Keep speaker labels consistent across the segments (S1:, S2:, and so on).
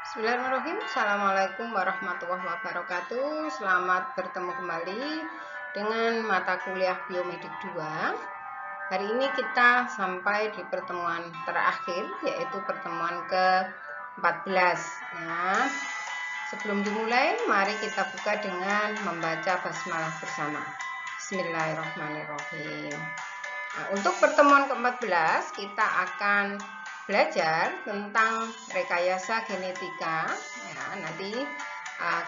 S1: Bismillahirrahmanirrahim. Assalamualaikum warahmatullahi wabarakatuh. Selamat bertemu kembali dengan mata kuliah Biomedik 2. Hari ini kita sampai di pertemuan terakhir, yaitu pertemuan ke-14 ya. Sebelum dimulai, mari kita buka dengan membaca basmalah bersama. Bismillahirrahmanirrahim. Nah, untuk pertemuan ke-14 kita akan belajar tentang rekayasa genetika ya. Nanti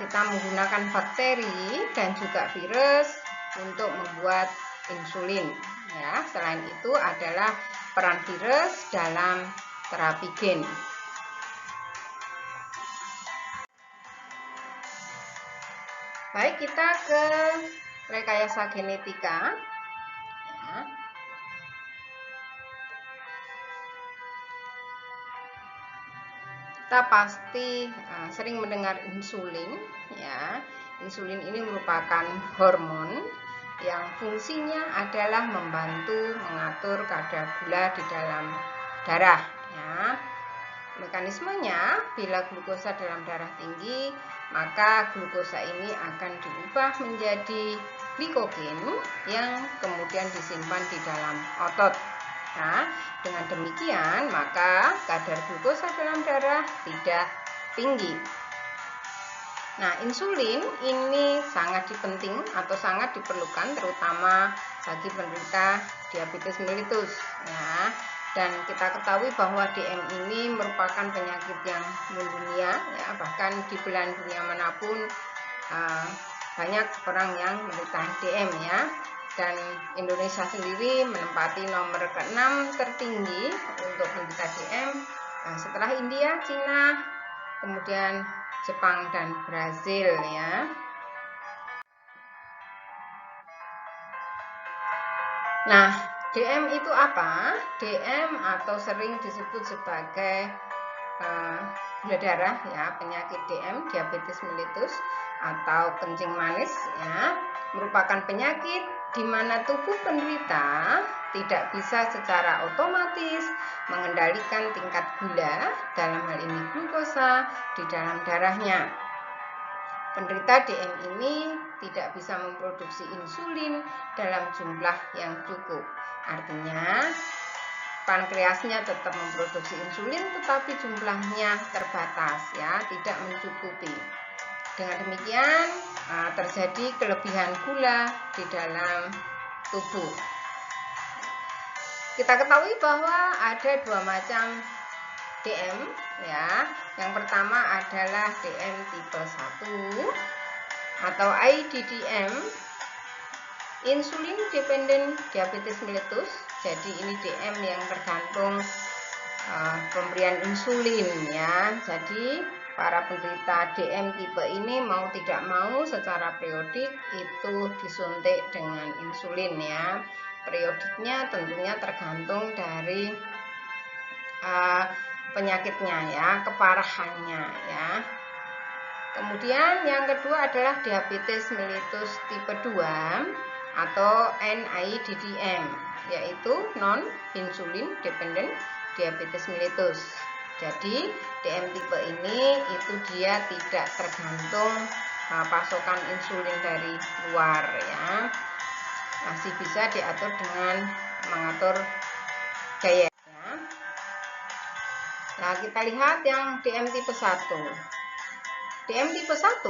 S1: kita menggunakan bakteri dan juga virus untuk membuat insulin ya. Selain itu adalah peran virus dalam terapi gen. Baik, kita ke rekayasa genetika ya. Kita pasti sering mendengar insulin ya. Insulin ini merupakan hormon yang fungsinya adalah membantu mengatur kadar gula di dalam darah ya. Mekanismenya, bila glukosa dalam darah tinggi, maka glukosa ini akan diubah menjadi glikogen yang kemudian disimpan di dalam otot. Nah, dengan demikian maka kadar glukosa dalam darah tidak tinggi. Nah, insulin ini sangat penting atau sangat diperlukan terutama bagi penderita diabetes mellitus ya. Dan kita ketahui bahwa DM ini merupakan penyakit yang mendunia ya, bahkan di belahan dunia manapun banyak orang yang menderita DM ya. Dan Indonesia sendiri menempati nomor ke-6 tertinggi untuk penderita DM setelah India, Cina, kemudian Jepang dan Brasil ya. Nah, DM itu apa? DM atau sering disebut sebagai gula darah ya, penyakit DM, diabetes mellitus atau kencing manis ya, merupakan penyakit di mana tubuh penderita tidak bisa secara otomatis mengendalikan tingkat gula, dalam hal ini glukosa, di dalam darahnya. Penderita DM ini tidak bisa memproduksi insulin dalam jumlah yang cukup. Artinya, pankreasnya tetap memproduksi insulin tetapi jumlahnya terbatas ya, tidak mencukupi. Dengan demikian terjadi kelebihan gula di dalam tubuh. Kita ketahui bahwa ada dua macam DM ya. Yang pertama adalah DM tipe 1 atau IDDM, insulin dependent diabetes mellitus. Jadi ini DM yang tergantung pemberian insulin ya. Jadi para penderita DM tipe ini mau tidak mau secara periodik itu disuntik dengan insulin ya. Periodiknya tentunya tergantung dari penyakitnya ya, keparahannya ya. Kemudian yang kedua adalah diabetes mellitus tipe 2 atau NIDDM, yaitu non insulin dependent diabetes mellitus. Jadi DM tipe ini itu dia tidak tergantung pasokan insulin dari luar ya, masih bisa diatur dengan mengatur gaya ya. Nah, kita lihat yang DM tipe 1. DM tipe 1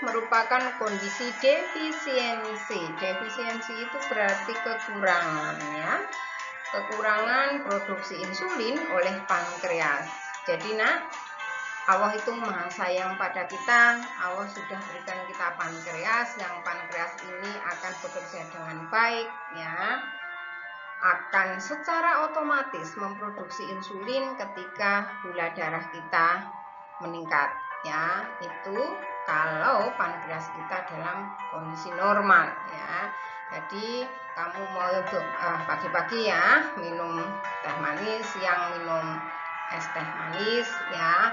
S1: merupakan kondisi defisiensi. Defisiensi itu berarti kekurangan ya. Kekurangan produksi insulin oleh pankreas. Jadi Allah itu maha sayang pada kita. Allah sudah berikan kita pankreas, yang pankreas ini akan bekerja dengan baik ya, akan secara otomatis memproduksi insulin ketika gula darah kita meningkat ya. Itu kalau pankreas kita dalam kondisi normal ya. Jadi kamu mau pagi-pagi ya minum teh manis, siang minum es teh manis ya,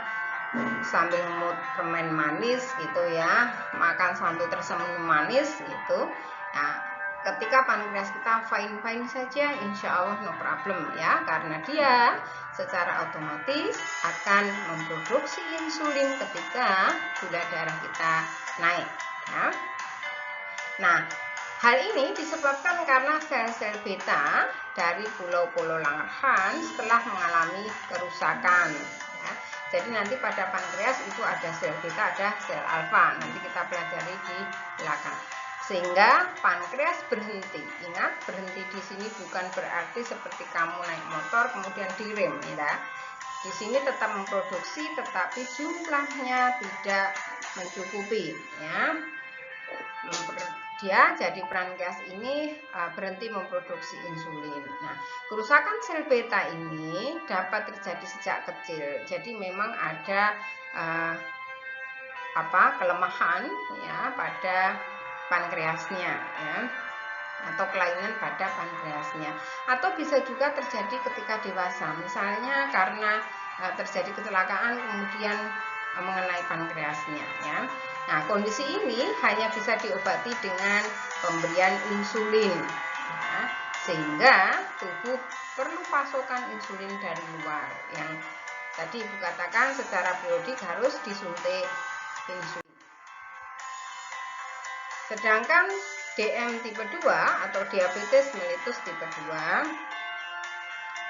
S1: sambil ngemut permen manis gitu ya, makan sambil tersenyum manis gitu. Nah, ketika pankreas kita fine-fine saja, insya Allah no problem ya, karena dia secara otomatis akan memproduksi insulin ketika gula darah kita naik ya. Nah, hal ini disebabkan karena sel-sel beta dari pulau-pulau Langerhans telah mengalami kerusakan ya. Jadi nanti pada pankreas itu ada sel beta, ada sel alfa. Nanti kita pelajari di belakang. Sehingga pankreas berhenti. Ingat, berhenti di sini bukan berarti seperti kamu naik motor kemudian direm ya. Di sini tetap memproduksi tetapi jumlahnya tidak mencukupi ya. Dia jadi pankreas ini berhenti memproduksi insulin. Nah, kerusakan sel beta ini dapat terjadi sejak kecil. Jadi memang ada kelemahan ya pada pankreasnya ya, atau kelainan pada pankreasnya. Atau bisa juga terjadi ketika dewasa. Misalnya karena terjadi kecelakaan kemudian mengenai pankreasnya ya. Nah, kondisi ini hanya bisa diobati dengan pemberian insulin ya, sehingga tubuh perlu pasokan insulin dari luar yang tadi Ibu katakan secara periodik harus disuntik insulin. Sedangkan DM tipe 2 atau diabetes mellitus tipe 2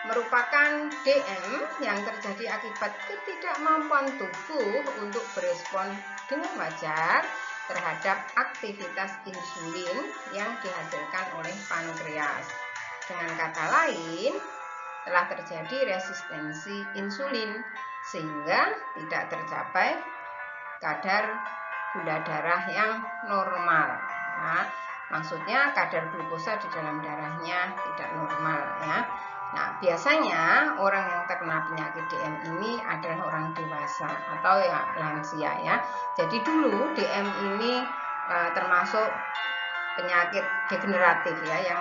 S1: merupakan DM yang terjadi akibat ketidakmampuan tubuh untuk berespon dengan wajar terhadap aktivitas insulin yang dihasilkan oleh pankreas. Dengan kata lain, telah terjadi resistensi insulin sehingga tidak tercapai kadar gula darah yang normal. Nah, maksudnya kadar glukosa di dalam darahnya tidak normal ya. Nah, biasanya orang yang terkena penyakit DM ini adalah orang dewasa atau ya lansia ya. Jadi dulu DM ini termasuk penyakit degeneratif ya, yang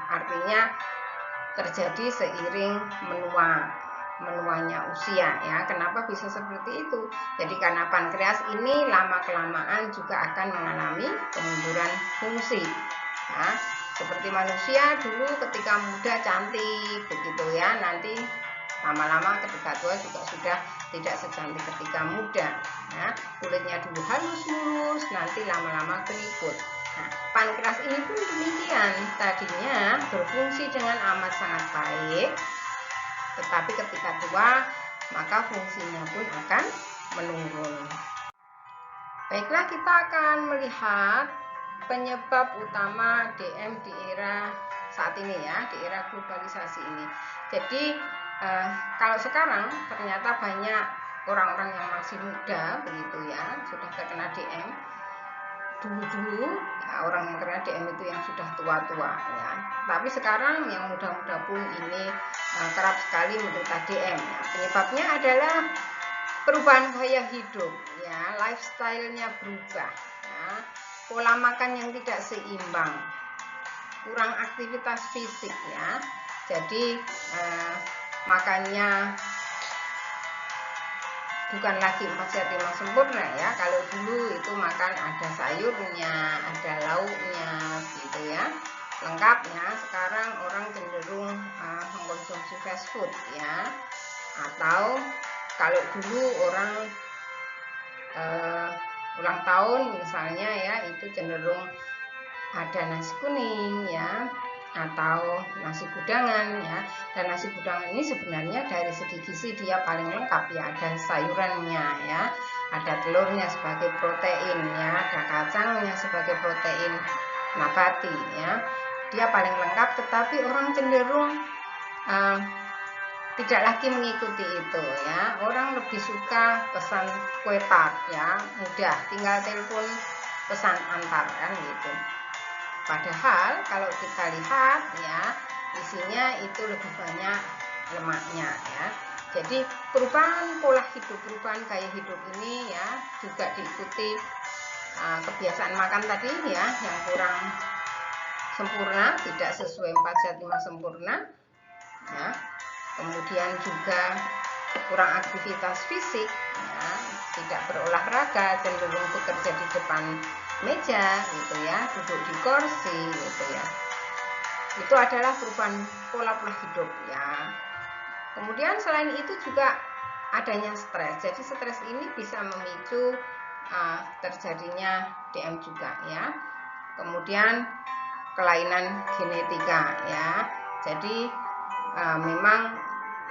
S1: artinya terjadi seiring menuanya usia ya. Kenapa bisa seperti itu? Jadi karena pankreas ini lama-kelamaan juga akan mengalami kemunduran fungsi ya. Seperti manusia dulu ketika muda cantik begitu ya, nanti lama-lama ketika tua juga sudah tidak secantik ketika muda ya. Kulitnya dulu halus mulus, nanti lama-lama keriput. Nah, pankreas ini pun demikian, tadinya berfungsi dengan amat sangat baik, tetapi ketika tua maka fungsinya pun akan menurun. Baiklah, kita akan melihat penyebab utama DM di era saat ini ya, di era globalisasi ini. Jadi kalau sekarang ternyata banyak orang-orang yang masih muda begitu ya, sudah terkena DM. Dulu-dulu ya, orang yang terkena DM itu yang sudah tua-tua ya. Tapi sekarang yang muda-muda pun ini kerap sekali menderita DM. Ya. Penyebabnya adalah perubahan gaya hidup ya, lifestyle-nya berubah ya. Pola makan yang tidak seimbang, kurang aktivitas fisik ya. Jadi makannya bukan lagi 4 sehat 5 sempurna ya. Kalau dulu itu makan ada sayurnya, ada lauknya gitu ya, lengkapnya. Sekarang orang cenderung mengkonsumsi fast food ya. Atau kalau dulu orang ulang tahun misalnya ya, itu cenderung ada nasi kuning ya, atau nasi gudangan ya. Dan nasi gudangan ini sebenarnya dari segi gizi dia paling lengkap ya, ada sayurannya ya, ada telurnya sebagai protein ya, ada kacangnya sebagai protein nabati ya, dia paling lengkap. Tetapi orang cenderung tidak lagi mengikuti itu ya. Orang lebih suka pesan kue tart ya, mudah, tinggal telepon pesan antar kan gitu. Padahal kalau kita lihat ya, isinya itu lebih banyak lemaknya ya. Jadi perubahan pola hidup, perubahan gaya hidup ini ya juga diikuti kebiasaan makan tadi ya, yang kurang sempurna, tidak sesuai 4 sehat 5 sempurna ya. Kemudian juga kurang aktivitas fisik ya, tidak berolahraga, cenderung bekerja di depan meja gitu ya, duduk di kursi gitu ya. Itu adalah perubahan pola hidup ya. Kemudian selain itu juga adanya stres. Jadi stres ini bisa memicu terjadinya DM juga ya. Kemudian kelainan genetika ya. Jadi memang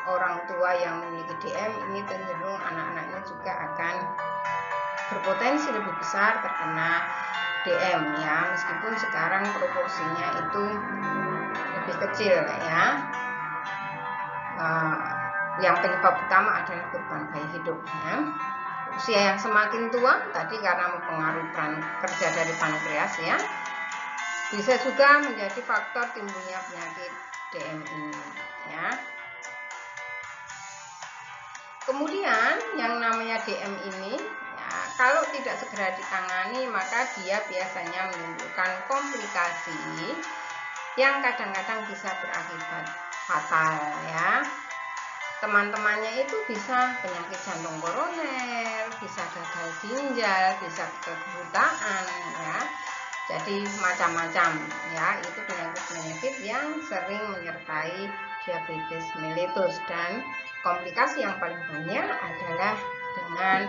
S1: orang tua yang memiliki DM ini cenderung anak-anaknya juga akan berpotensi lebih besar terkena DM ya, meskipun sekarang proporsinya itu lebih kecil ya. Yang penyebab utama adalah beban bayi hidup ya. Usia yang semakin tua tadi karena mempengaruhi peran kerja dari pankreas ya, bisa juga menjadi faktor timbulnya penyakit DM ini ya. Kemudian yang namanya DM ini ya, kalau tidak segera ditangani maka dia biasanya menimbulkan komplikasi yang kadang-kadang bisa berakibat fatal ya. Teman-temannya itu bisa penyakit jantung koroner, bisa gagal ginjal, bisa kebutaan ya. Jadi macam-macam ya, itu penyakit-penyakit yang sering menyertai diabetes mellitus, dan komplikasi yang paling banyak adalah dengan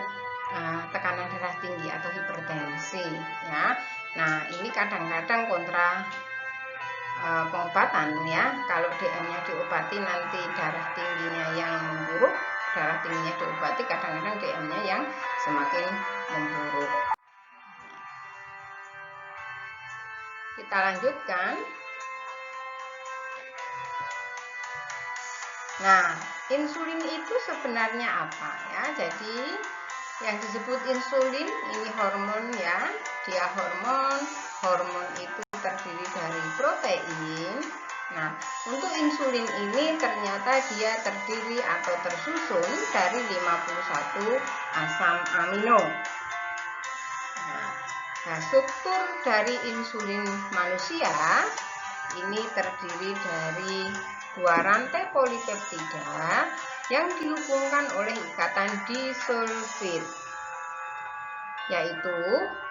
S1: tekanan darah tinggi atau hipertensi ya. Nah, ini kadang-kadang kontra pengobatan ya. Kalau DM-nya diobati nanti darah tingginya yang memburuk, darah tingginya diobati kadang-kadang DM-nya yang semakin memburuk. Kita lanjutkan. Nah, insulin itu sebenarnya apa ya? Jadi yang disebut insulin ini hormon ya. Dia hormon itu terdiri dari protein. Nah, untuk insulin ini ternyata dia terdiri atau tersusun dari 51 asam amino. Nah, struktur dari insulin manusia ini terdiri dari 2 rantai polipeptida yang dihubungkan oleh ikatan disulfid, yaitu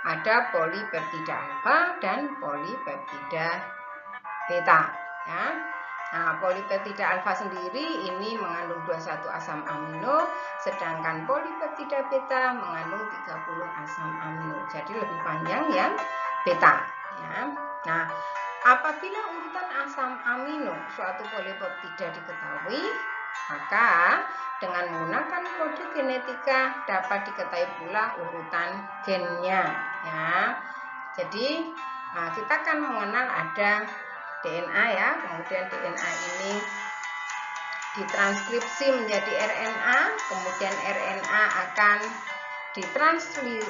S1: ada polipeptida alfa dan polipeptida beta ya. Nah, polipeptida alfa sendiri ini mengandung 21 asam amino, sedangkan polipeptida beta mengandung 30 asam amino. Jadi lebih panjang yang beta ya. Nah, apabila urutan asam amino suatu polipeptida diketahui, maka dengan menggunakan kode genetika dapat diketahui pula urutan gennya ya. Jadi kita akan mengenal ada DNA ya, kemudian DNA ini ditranskripsi menjadi RNA, kemudian RNA akan ditranslasi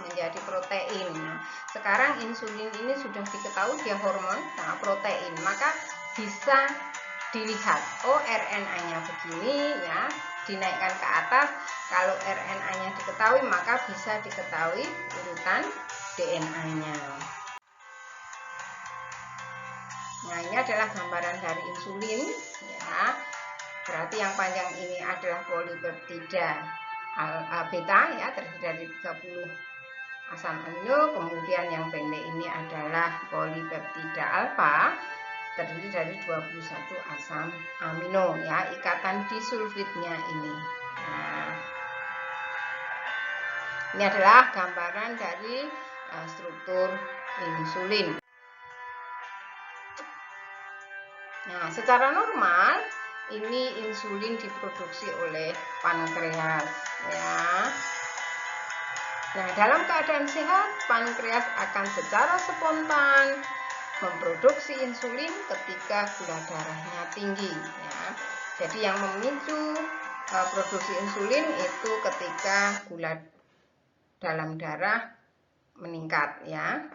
S1: menjadi protein. Nah, sekarang insulin ini sudah diketahui dia hormon, protein, maka bisa dilihat, oh RNA-nya begini ya, dinaikkan ke atas. Kalau RNA-nya diketahui maka bisa diketahui urutan DNA-nya. Nah, ini adalah gambaran dari insulin ya. Berarti yang panjang ini adalah polipeptida beta ya, terdiri dari 30 asam amino, kemudian yang pendek ini adalah polipeptida alfa terdiri dari 21 asam amino ya, ikatan disulfidnya ini. Nah, ini adalah gambaran dari struktur insulin. Nah, secara normal ini insulin diproduksi oleh pankreas ya. Nah, dalam keadaan sehat pankreas akan secara spontan memproduksi insulin ketika gula darahnya tinggi ya. Jadi yang memicu produksi insulin itu ketika gula dalam darah meningkat ya.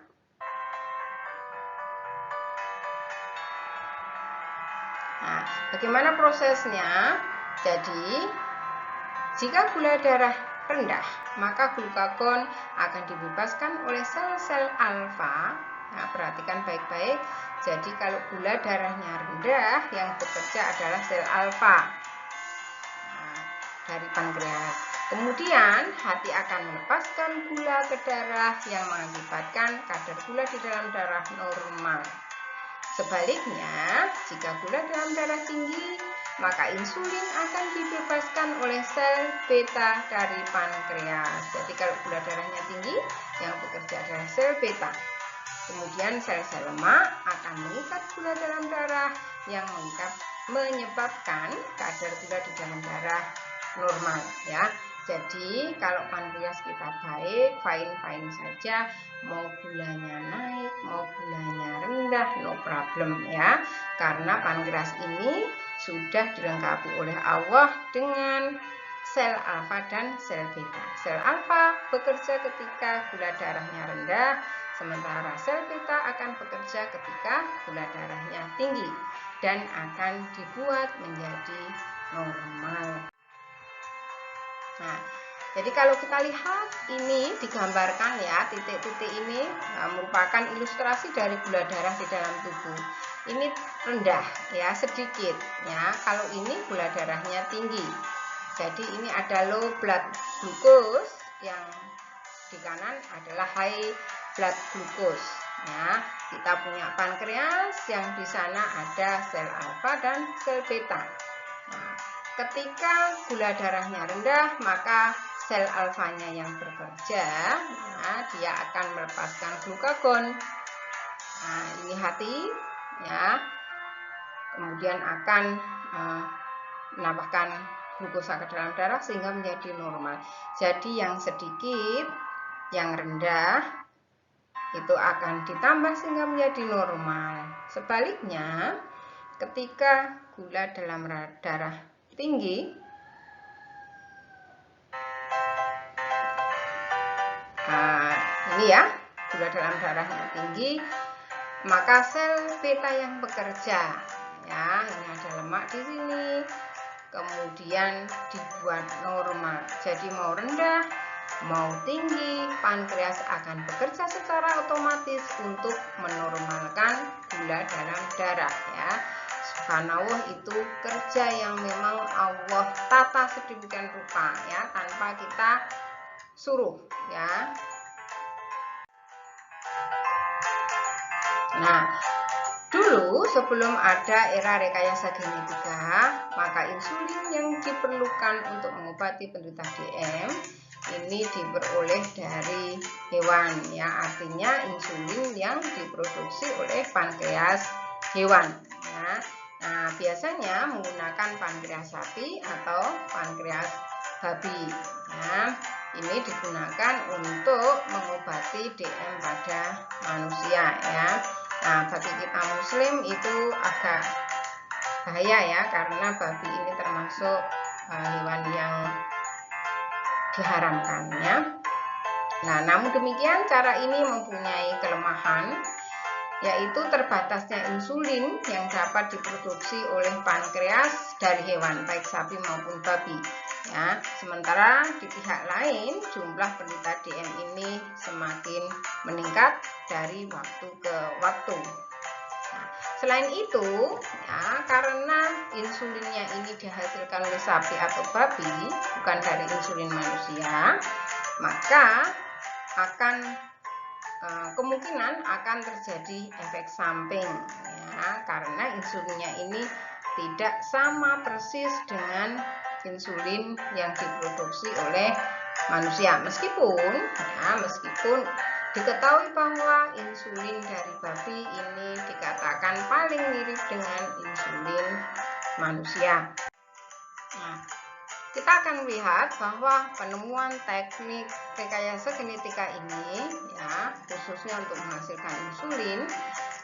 S1: Nah, bagaimana prosesnya? Jadi jika gula darah rendah, maka glukagon akan dibebaskan oleh sel-sel alfa. Nah, perhatikan baik-baik. Jadi kalau gula darahnya rendah, yang bekerja adalah sel alfa dari pankreas. Kemudian hati akan melepaskan gula ke darah yang mengakibatkan kadar gula di dalam darah normal. Sebaliknya, jika gula dalam darah tinggi, maka insulin akan dibebaskan oleh sel beta dari pankreas. Jadi kalau gula darahnya tinggi, yang bekerja adalah sel beta. Kemudian sel-sel lemak akan mengikat gula dalam darah yang menyebabkan kadar gula di dalam darah normal, ya. Jadi kalau pankreas kita baik, fine-fine saja, mau gulanya naik, mau gulanya rendah, no problem, ya. Karena pankreas ini sudah dilengkapi oleh Allah dengan sel alfa dan sel beta. Sel alfa bekerja ketika gula darahnya rendah, sementara sel beta akan bekerja ketika gula darahnya tinggi dan akan dibuat menjadi normal. Nah, jadi kalau kita lihat ini digambarkan ya, titik-titik ini merupakan ilustrasi dari gula darah di dalam tubuh. Ini rendah ya, sedikit ya. Kalau ini gula darahnya tinggi. Jadi ini ada low blood glucose, yang di kanan adalah high blood glucose. Ya, kita punya pankreas yang di sana ada sel alfa dan sel beta. Nah, ketika gula darahnya rendah, maka sel alfanya yang bekerja, nah, dia akan melepaskan glukagon. Nah, ini hati, ya, kemudian akan menambahkan glukosa ke dalam darah sehingga menjadi normal. Jadi yang sedikit, yang rendah itu akan ditambah sehingga menjadi normal. Sebaliknya, ketika gula dalam darah tinggi, ini ya, gula dalam darahnya tinggi, maka sel beta yang bekerja, ya, ini ada lemak di sini, kemudian dibuat normal. Jadi mau rendah, mau tinggi, pankreas akan bekerja secara otomatis untuk menormalkan gula dalam darah, ya. Subhanallah, itu kerja yang memang Allah tata sedemikian rupa, ya, tanpa kita suruh, ya. Nah, dulu sebelum ada era rekayasa genetika, maka insulin yang diperlukan untuk mengobati penderita DM ini diperoleh dari hewan, ya, artinya insulin yang diproduksi oleh pankreas hewan, ya. Nah, biasanya menggunakan pankreas sapi atau pankreas babi. Nah, ini digunakan untuk mengobati DM pada manusia, ya. Nah, bagi kita muslim itu agak bahaya, ya, karena babi ini termasuk hewan yang diharamkannya. Nah, namun demikian cara ini mempunyai kelemahan, yaitu terbatasnya insulin yang dapat diproduksi oleh pankreas dari hewan, baik sapi maupun babi, ya. Sementara di pihak lain jumlah penderita DM ini semakin meningkat dari waktu ke waktu. Nah, selain itu, ya, karena insulinnya ini dihasilkan oleh sapi atau babi, bukan dari insulin manusia, maka kemungkinan akan terjadi efek samping, ya, karena insulinnya ini tidak sama persis dengan insulin yang diproduksi oleh manusia. Meskipun diketahui bahwa insulin dari babi ini dikatakan paling mirip dengan insulin manusia. Nah, kita akan melihat bahwa penemuan teknik rekayasa genetika ini, ya, khususnya untuk menghasilkan insulin,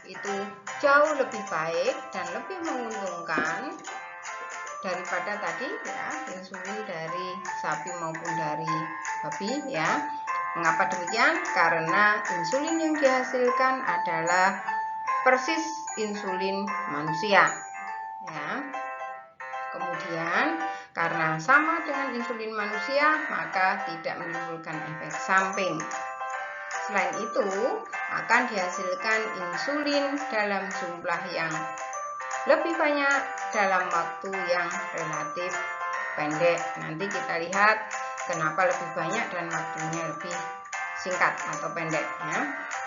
S1: itu jauh lebih baik dan lebih menguntungkan daripada tadi, ya, insulin dari sapi maupun dari babi, ya. Mengapa demikian? Karena insulin yang dihasilkan adalah persis insulin manusia, ya. Kemudian karena sama dengan insulin manusia, maka tidak menimbulkan efek samping. Selain itu, akan dihasilkan insulin dalam jumlah yang lebih banyak dalam waktu yang relatif pendek. Nanti kita lihat kenapa lebih banyak dan waktunya lebih singkat atau pendek ya.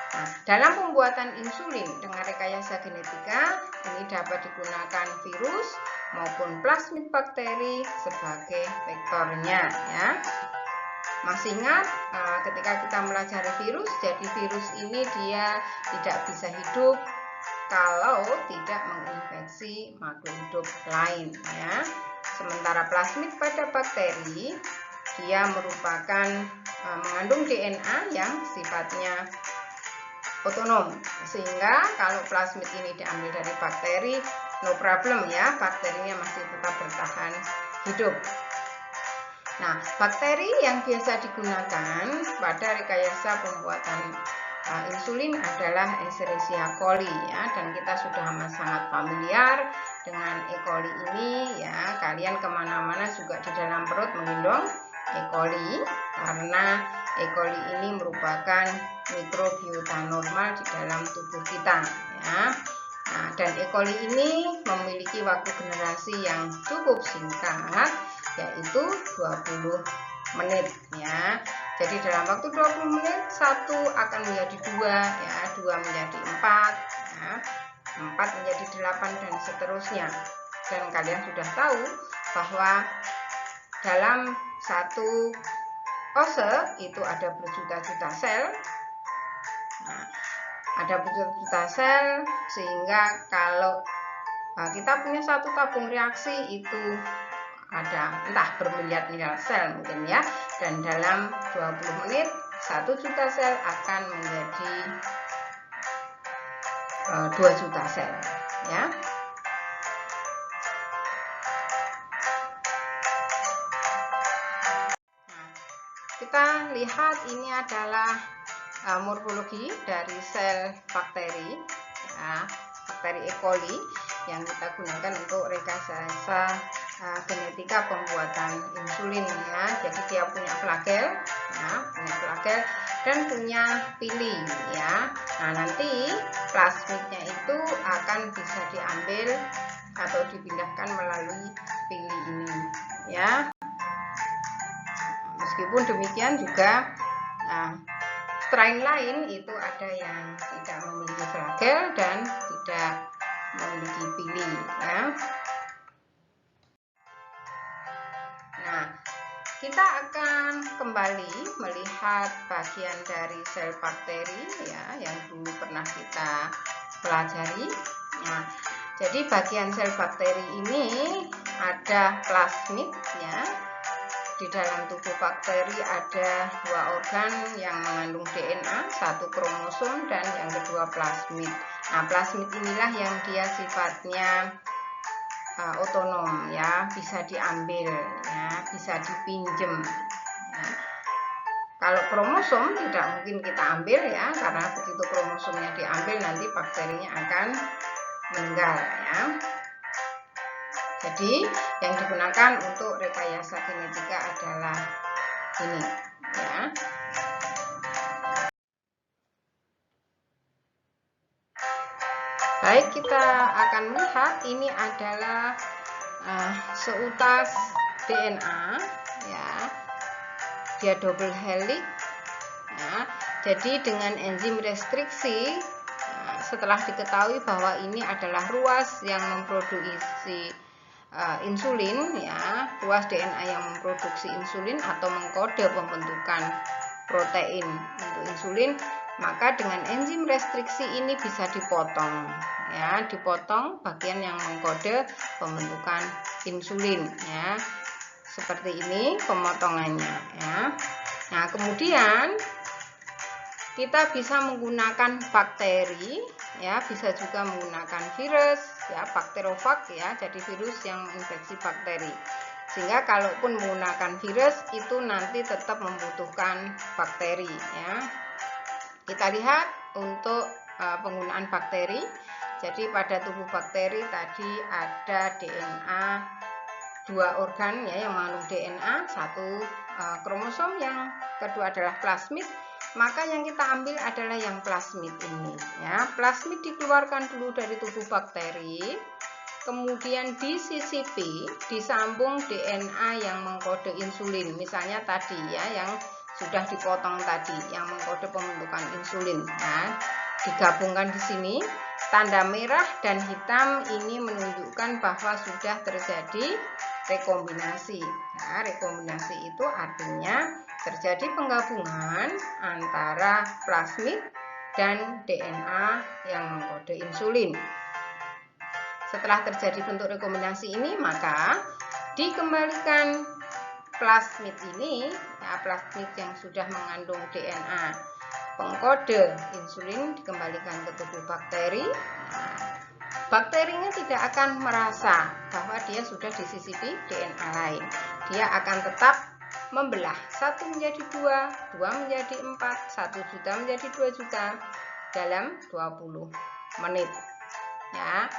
S1: Nah, dalam pembuatan insulin dengan rekayasa genetika ini dapat digunakan virus maupun plasmid bakteri sebagai vektornya ya. Masih ingat ketika kita melajari virus, jadi virus ini dia tidak bisa hidup kalau tidak menginfeksi makhluk hidup lain ya. Sementara plasmid pada bakteri dia merupakan mengandung DNA yang sifatnya otonom, sehingga kalau plasmid ini diambil dari bakteri no problem ya, bakterinya masih tetap bertahan hidup. Nah, bakteri yang biasa digunakan pada rekayasa pembuatan insulin adalah Escherichia coli ya, dan kita sudah sangat familiar dengan E. coli ini ya. Kalian kemana-mana juga di dalam perut menggendong E. coli karena E. coli ini merupakan mikrobiota normal di dalam tubuh kita ya. Nah, dan E. coli ini memiliki waktu generasi yang cukup singkat, yaitu 20 menit ya. Jadi dalam waktu 20 menit satu akan menjadi 2 ya, 2 menjadi 4 ya, 4 menjadi 8 dan seterusnya. Dan kalian sudah tahu bahwa dalam satu ose itu ada berjuta-juta sel. Nah, ada berjuta-juta sel, sehingga kalau kita punya satu tabung reaksi itu ada entah bermiliar-miliar sel mungkin ya, dan dalam 20 menit 1 juta sel akan menjadi 2 juta sel ya. Nah, kita lihat ini adalah morfologi dari sel bakteri ya, bakteri E. coli yang kita gunakan untuk rekayasa genetika pembuatan insulin ya. Jadi dia punya flagel ya, punya flagel dan punya pili ya. Nah, nanti plasmidnya itu akan bisa diambil atau dipindahkan melalui pili ini ya. Meskipun demikian juga strain lain itu ada yang tidak memiliki flagel dan tidak memiliki pili ya. Nah, kita akan kembali melihat bagian dari sel bakteri ya, yang dulu pernah kita pelajari. Nah, jadi bagian sel bakteri ini ada plasmid ya. Di dalam tubuh bakteri ada 2 organ yang mengandung DNA, 1 kromosom dan yang kedua plasmid. Nah, plasmid inilah yang dia sifatnya otonom ya, bisa diambil ya, bisa dipinjem ya. Kalau kromosom tidak mungkin kita ambil ya, karena begitu kromosomnya diambil nanti bakterinya akan meninggal ya. Jadi yang digunakan untuk rekayasa genetika adalah ini ya. Baik, kita akan melihat ini adalah seutas DNA ya. Dia double helix ya. Jadi dengan enzim restriksi setelah diketahui bahwa ini adalah ruas yang memproduksi insulin ya, ruas DNA yang memproduksi insulin atau mengkode pembentukan protein untuk insulin, maka dengan enzim restriksi ini bisa dipotong ya, dipotong bagian yang mengkode pembentukan insulin ya. Seperti ini pemotongannya ya. Nah, kemudian kita bisa menggunakan bakteri ya, bisa juga menggunakan virus ya, bakterofag ya, jadi virus yang menginfeksi bakteri. Sehingga kalaupun menggunakan virus itu nanti tetap membutuhkan bakteri ya. Kita lihat untuk penggunaan bakteri. Jadi pada tubuh bakteri tadi ada DNA 2 organ ya yang mengandung DNA, 1 kromosom, yang kedua adalah plasmid. Maka yang kita ambil adalah yang plasmid ini ya. Plasmid dikeluarkan dulu dari tubuh bakteri. kemudian disisipi, disambung DNA yang mengkode insulin. Misalnya tadi ya, yang sudah dipotong tadi, yang mengkode pembentukan insulin. Nah, digabungkan di sini, tanda merah dan hitam ini menunjukkan bahwa sudah terjadi rekombinasi. Nah, rekombinasi itu artinya terjadi penggabungan antara plasmid dan DNA yang mengkode insulin. Setelah terjadi bentuk rekombinasi ini, maka dikembalikan plasmid ini, ya, plasmid yang sudah mengandung DNA pengkode insulin dikembalikan ke tubuh bakteri. Nah, bakterinya tidak akan merasa bahwa dia sudah disisipi DNA lain. Dia akan tetap membelah, 1 menjadi 2, 2 menjadi 4, 1 juta menjadi 2 juta dalam 20 menit. Ya,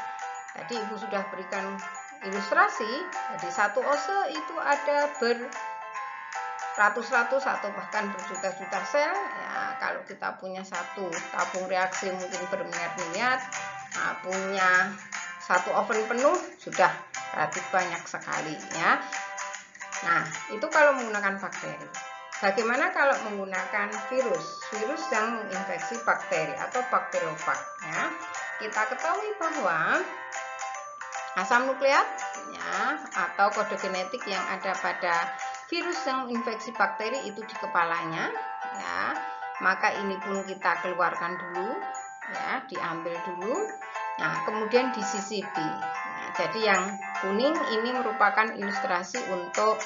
S1: tadi Ibu sudah berikan ilustrasi, jadi satu ose itu ada beratus-ratus atau bahkan berjuta-juta sel. Ya, kalau kita punya satu tabung reaksi mungkin bermiliar-miliar, nah, punya satu oven penuh sudah relatif banyak sekali ya. Nah, itu kalau menggunakan bakteri. Bagaimana kalau menggunakan virus? Virus yang menginfeksi bakteri atau bakteriofag ya. Kita ketahui bahwa asam nukleat ya, atau kode genetik yang ada pada virus yang menginfeksi bakteri itu di kepalanya ya. Maka ini pun kita keluarkan dulu ya, diambil dulu. Nah, kemudian disisipi. Nah, jadi yang kuning ini merupakan ilustrasi untuk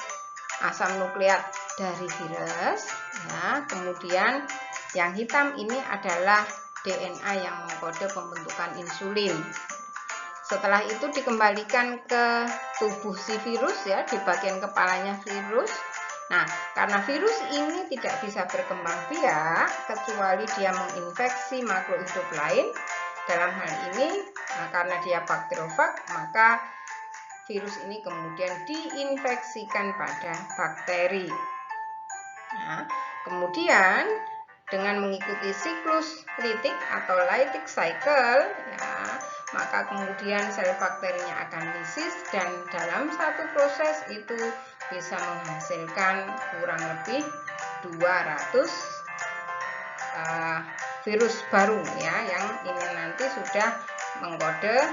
S1: asam nukleat dari virus ya. Kemudian yang hitam ini adalah DNA yang mengkode pembentukan insulin. Setelah itu dikembalikan ke tubuh si virus ya, di bagian kepalanya virus. Nah, karena virus ini tidak bisa berkembang biak kecuali dia menginfeksi makhluk hidup lain. Dalam hal ini, karena dia bakteriofag, maka virus ini kemudian diinfeksikan pada bakteri. Nah, kemudian dengan mengikuti siklus litik atau lytic cycle ya, maka kemudian sel bakterinya akan lisis dan dalam satu proses itu bisa menghasilkan kurang lebih 200 virus baru ya, yang ini nanti sudah mengkode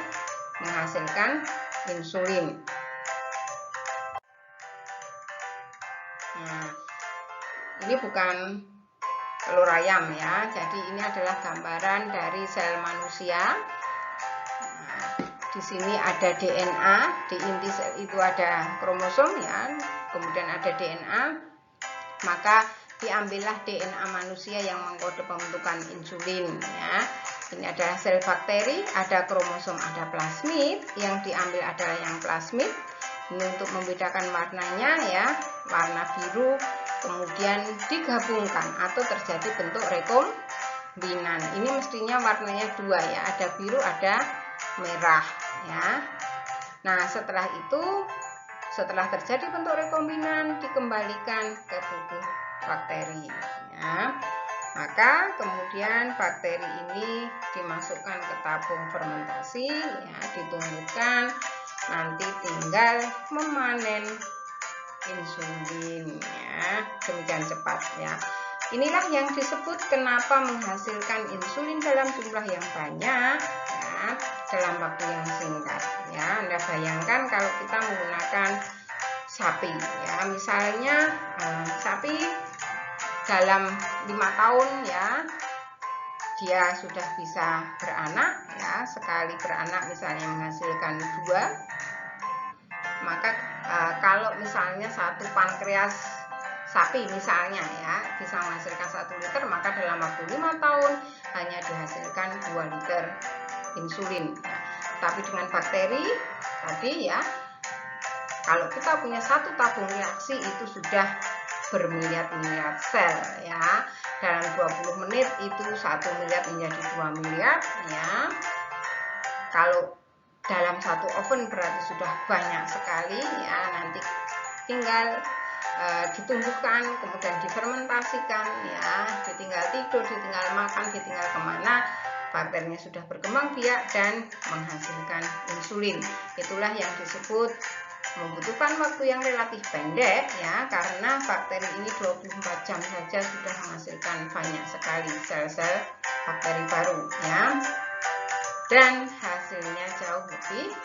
S1: menghasilkan insulin. Nah, ini bukan telur ayam ya, jadi ini adalah gambaran dari sel manusia. Di sini ada DNA, di inti sel itu ada kromosom ya, kemudian ada DNA, maka diambillah DNA manusia yang mengkode pembentukan insulin ya. Ini adalah sel bakteri, ada kromosom, ada plasmid, yang diambil adalah yang plasmid. Ini untuk membedakan warnanya ya, warna biru, kemudian digabungkan atau terjadi bentuk rekombinan. Ini mestinya warnanya dua ya, ada biru, ada merah ya. Nah, setelah itu, setelah terjadi bentuk rekombinan, dikembalikan ke tubuh bakteri ya. Maka kemudian bakteri ini dimasukkan ke tabung fermentasi ya, ditumbuhkan, nanti tinggal memanen insulin ya, demikian cepat ya. Inilah yang disebut kenapa menghasilkan insulin dalam jumlah yang banyak ya, dalam waktu yang singkat ya. Anda bayangkan kalau kita menggunakan sapi ya, misalnya sapi dalam 5 tahun ya dia sudah bisa beranak ya, sekali beranak misalnya menghasilkan 2, maka kalau misalnya satu pankreas sapi misalnya ya bisa menghasilkan 1 liter, maka dalam waktu 5 tahun hanya dihasilkan 2 liter insulin ya. Tapi dengan bakteri tadi ya, kalau kita punya satu tabung reaksi itu sudah bermiliar-miliar sel ya. Dalam 20 menit itu 1 miliar menjadi 2 miliar ya. Kalau dalam satu oven berarti sudah banyak sekali ya. Nanti tinggal ditumbuhkan, kemudian difermentasikan ya, ditinggal tidur, ditinggal makan, ditinggal kemana, bakterinya sudah berkembang biak dan menghasilkan insulin. Itulah yang disebut membutuhkan waktu yang relatif pendek ya, karena bakteri ini 24 jam saja sudah menghasilkan banyak sekali sel-sel bakteri baru ya, dan hasilnya jauh lebih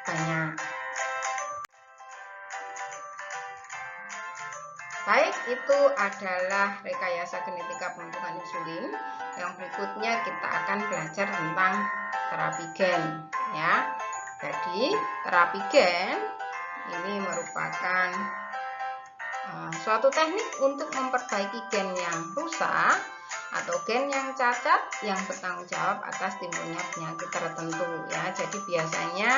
S1: banyak. Baik, itu adalah rekayasa genetika pembentukan insulin. Yang berikutnya kita akan belajar tentang terapi gen ya. Jadi terapi gen ini merupakan suatu teknik untuk memperbaiki gen yang rusak atau gen yang cacat yang bertanggung jawab atas timbulnya penyakit tertentu ya. Jadi biasanya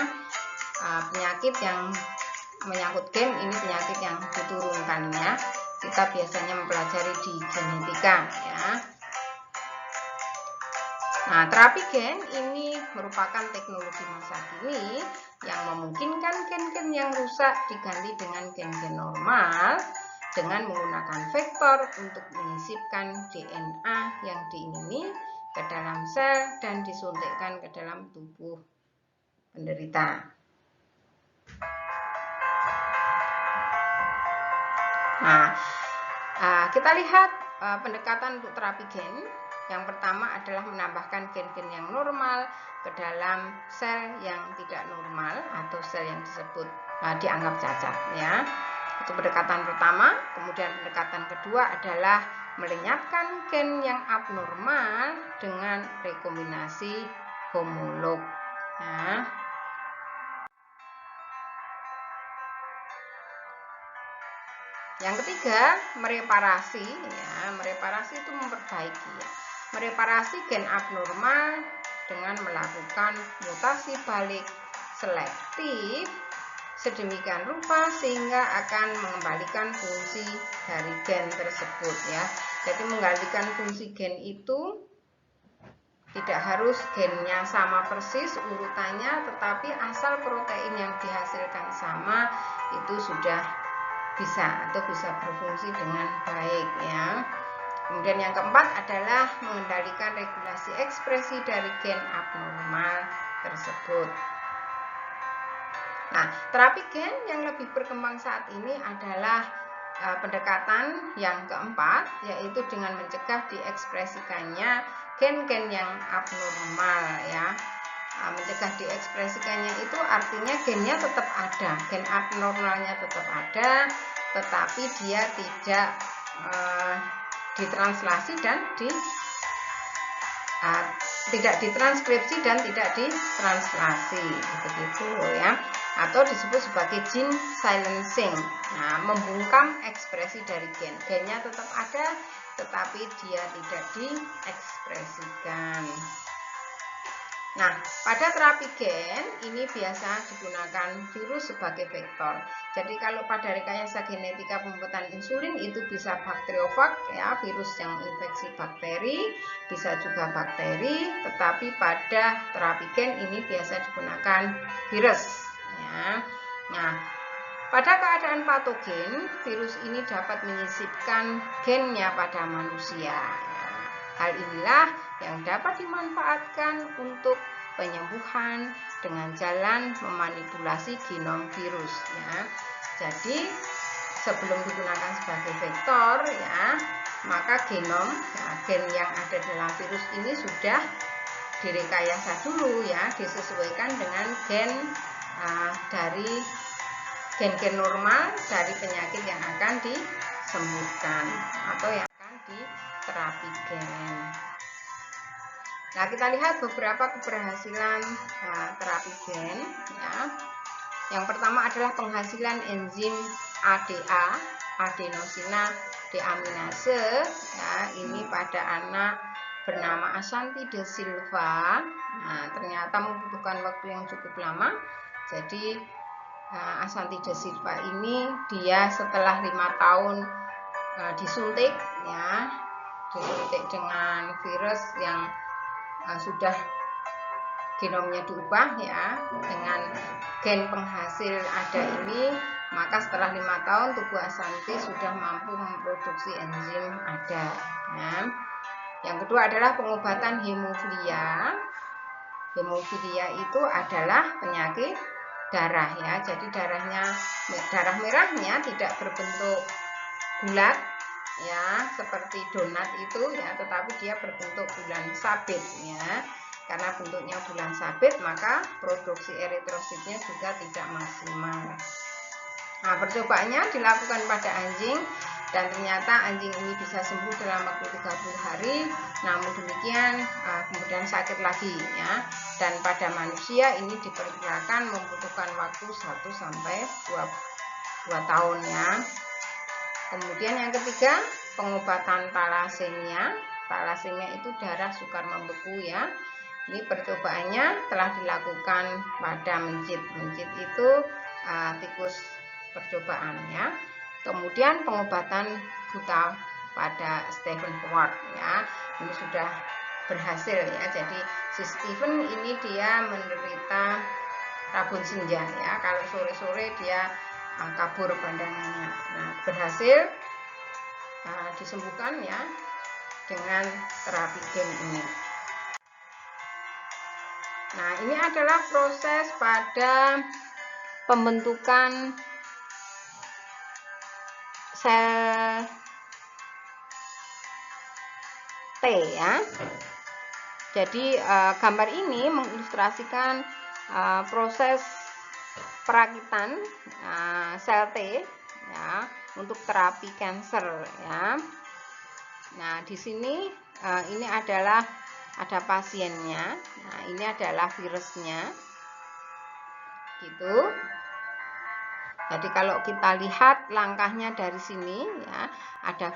S1: penyakit yang menyangkut gen ini penyakit yang diturunkan ya. Kita biasanya mempelajari di genetika ya. Nah, terapi gen ini merupakan teknologi masa kini yang memungkinkan gen-gen yang rusak diganti dengan gen-gen normal dengan menggunakan vektor untuk menyisipkan DNA yang diingini ke dalam sel dan disuntikkan ke dalam tubuh penderita. Nah, kita lihat pendekatan untuk terapi gen. Yang pertama adalah menambahkan gen-gen yang normal ke dalam sel yang tidak normal atau sel yang disebut dianggap cacat ya. Itu pendekatan pertama. Kemudian pendekatan kedua adalah melenyapkan gen yang abnormal dengan rekombinasi homolog ya. Yang ketiga, mereparasi ya. Mereparasi itu memperbaiki ya. Mereparasi gen abnormal dengan melakukan mutasi balik selektif sedemikian rupa sehingga akan mengembalikan fungsi dari gen tersebut ya. Jadi menggantikan fungsi gen itu tidak harus gennya sama persis urutannya, tetapi asal protein yang dihasilkan sama itu sudah bisa atau bisa berfungsi dengan baik ya. Kemudian yang keempat adalah mengendalikan regulasi ekspresi dari gen abnormal tersebut. Nah, terapi gen yang lebih berkembang saat ini adalah pendekatan yang keempat, yaitu dengan mencegah diekspresikannya gen-gen yang abnormal ya. Mencegah diekspresikannya itu artinya gennya tetap ada, gen abnormalnya tetap ada, tetapi dia tidak ditranslasi dan tidak ditranskripsi dan tidak ditranslasi begitu ya, atau disebut sebagai gene silencing. Nah, membungkam ekspresi dari gen, gennya tetap ada tetapi dia tidak diekspresikan. Nah, pada terapi gen ini biasa digunakan virus sebagai vektor. Jadi kalau pada rekayasa genetika pembuatan insulin itu bisa bakteriofag ya, virus yang infeksi bakteri, bisa juga bakteri, tetapi pada terapi gen ini biasa digunakan virus ya. Nah, pada keadaan patogen, virus ini dapat menyisipkan gennya pada manusia. Hal inilah yang dapat dimanfaatkan untuk penyembuhan dengan jalan memanipulasi genom virus ya. Jadi sebelum digunakan sebagai vektor ya, maka genom gen yang ada dalam virus ini sudah direkayasa dulu ya, disesuaikan dengan gen dari gen-gen normal dari penyakit yang akan disembuhkan atau yang akan diterapi gen. Nah, kita lihat beberapa keberhasilan terapi gen ya. Yang pertama adalah penghasilan enzim ADA, adenosina deaminase ya, ini pada anak bernama Ashanti de Silva. Nah, ternyata membutuhkan waktu yang cukup lama. Jadi Ashanti de Silva ini dia setelah 5 tahun disuntik ya, disuntik dengan virus yang sudah genomnya diubah ya, dengan gen penghasil ADA ini, maka setelah 5 tahun tubuh Ashanti sudah mampu memproduksi enzim ADA ya. Yang kedua adalah pengobatan hemofilia. Hemofilia itu adalah penyakit darah ya. Jadi darah merahnya tidak berbentuk bulat ya seperti donat itu ya, tetapi dia berbentuk bulan sabit ya. Karena bentuknya bulan sabit, maka produksi eritrositnya juga tidak maksimal. Nah, percobaannya dilakukan pada anjing dan ternyata anjing ini bisa sembuh dalam waktu 30 hari. Namun demikian kemudian sakit lagi ya. Dan pada manusia ini diperkirakan membutuhkan waktu 1 sampai 2 tahun ya. Kemudian yang ketiga, pengobatan talasemia. Talasemia itu darah sukar membeku ya. Ini percobaannya telah dilakukan pada mencit. Mencit itu tikus percobaan ya. Kemudian pengobatan buta pada Stephen Ward ya. Ini sudah berhasil ya. Jadi si Stephen ini dia menderita rabun senja ya. Kalau sore-sore dia kabur pandangannya. Nah, berhasil disembuhkan ya dengan terapi gen ini. Nah, ini adalah proses pada pembentukan sel T ya. Jadi gambar ini mengilustrasikan proses perakitan sel T ya untuk terapi kanker ya. Nah, di sini ini adalah ada pasiennya. Nah, ini adalah virusnya. Gitu. Jadi kalau kita lihat langkahnya dari sini ya, ada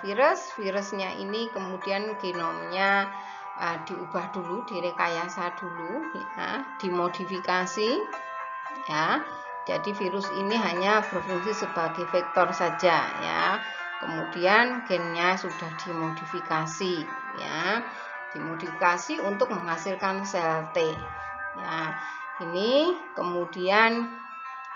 S1: virusnya ini kemudian genomnya diubah dulu, direkayasa dulu ya, dimodifikasi ya. Jadi virus ini hanya berfungsi sebagai vektor saja ya. Kemudian gennya sudah dimodifikasi ya. Dimodifikasi untuk menghasilkan sel T. Ya, ini kemudian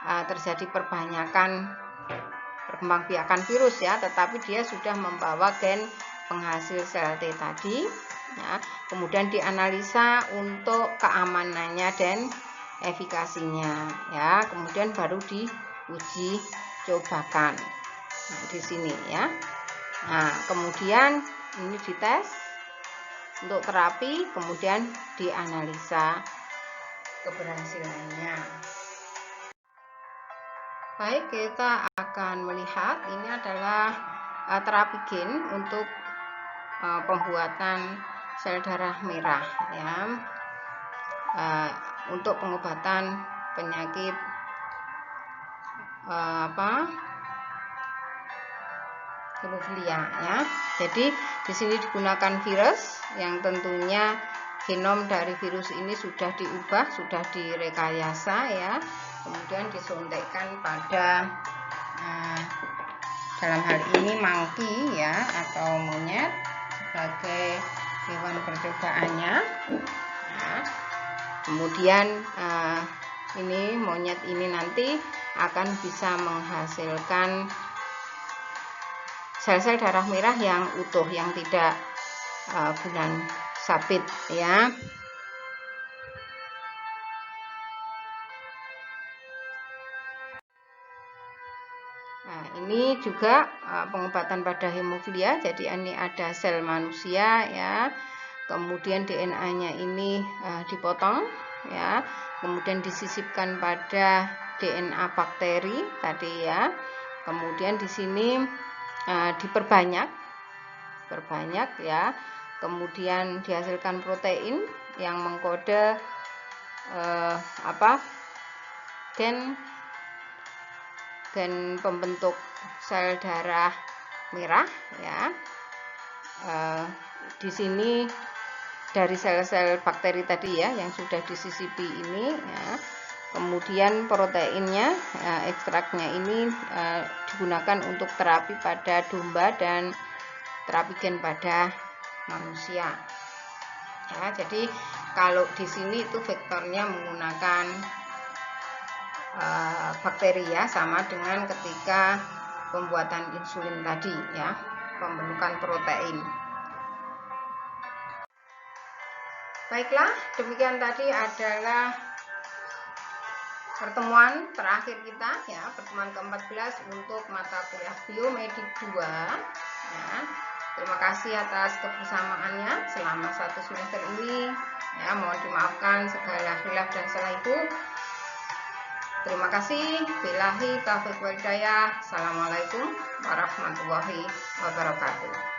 S1: terjadi perkembangbiakan virus ya, tetapi dia sudah membawa gen penghasil sel T tadi ya. Kemudian dianalisa untuk keamanannya dan efikasinya ya. Kemudian baru diuji cobakan. Nah, di sini ya. Nah, kemudian ini dites untuk terapi, kemudian dianalisa keberhasilannya. Baik, kita akan melihat ini adalah terapi gen untuk pembuatan sel darah merah ya, untuk pengobatan penyakit hemofilia ya. Jadi di sini digunakan virus yang tentunya genom dari virus ini sudah diubah, sudah direkayasa ya. Kemudian disuntikkan pada dalam hal ini monkey ya atau monyet sebagai hewan percobaannya. Nah, kemudian ini monyet ini nanti akan bisa menghasilkan sel-sel darah merah yang utuh, yang tidak bulan sabit ya. Nah, ini juga pengobatan pada hemofilia. Jadi ini ada sel manusia ya. Kemudian DNA-nya ini dipotong ya. Kemudian disisipkan pada DNA bakteri tadi ya. Kemudian di sini diperbanyak ya. Kemudian dihasilkan protein yang mengkode gen pembentuk sel darah merah ya. Di sini dari sel-sel bakteri tadi ya yang sudah disisipi ini ya. Kemudian proteinnya, ekstraknya ini digunakan untuk terapi pada domba dan terapi gen pada manusia. Ya, jadi kalau di sini itu vektornya menggunakan bakteri ya, sama dengan ketika pembuatan insulin tadi ya, pembentukan protein. Baiklah, demikian tadi adalah pertemuan terakhir kita ya, pertemuan ke-14 untuk mata kuliah Biomedik 2 ya. Terima kasih atas kebersamaannya selama 1 semester ini ya, mohon dimaafkan segala khilaf dan salah itu. Terima kasih. Billahi taufiq wal hidayah. Assalamualaikum warahmatullahi wabarakatuh.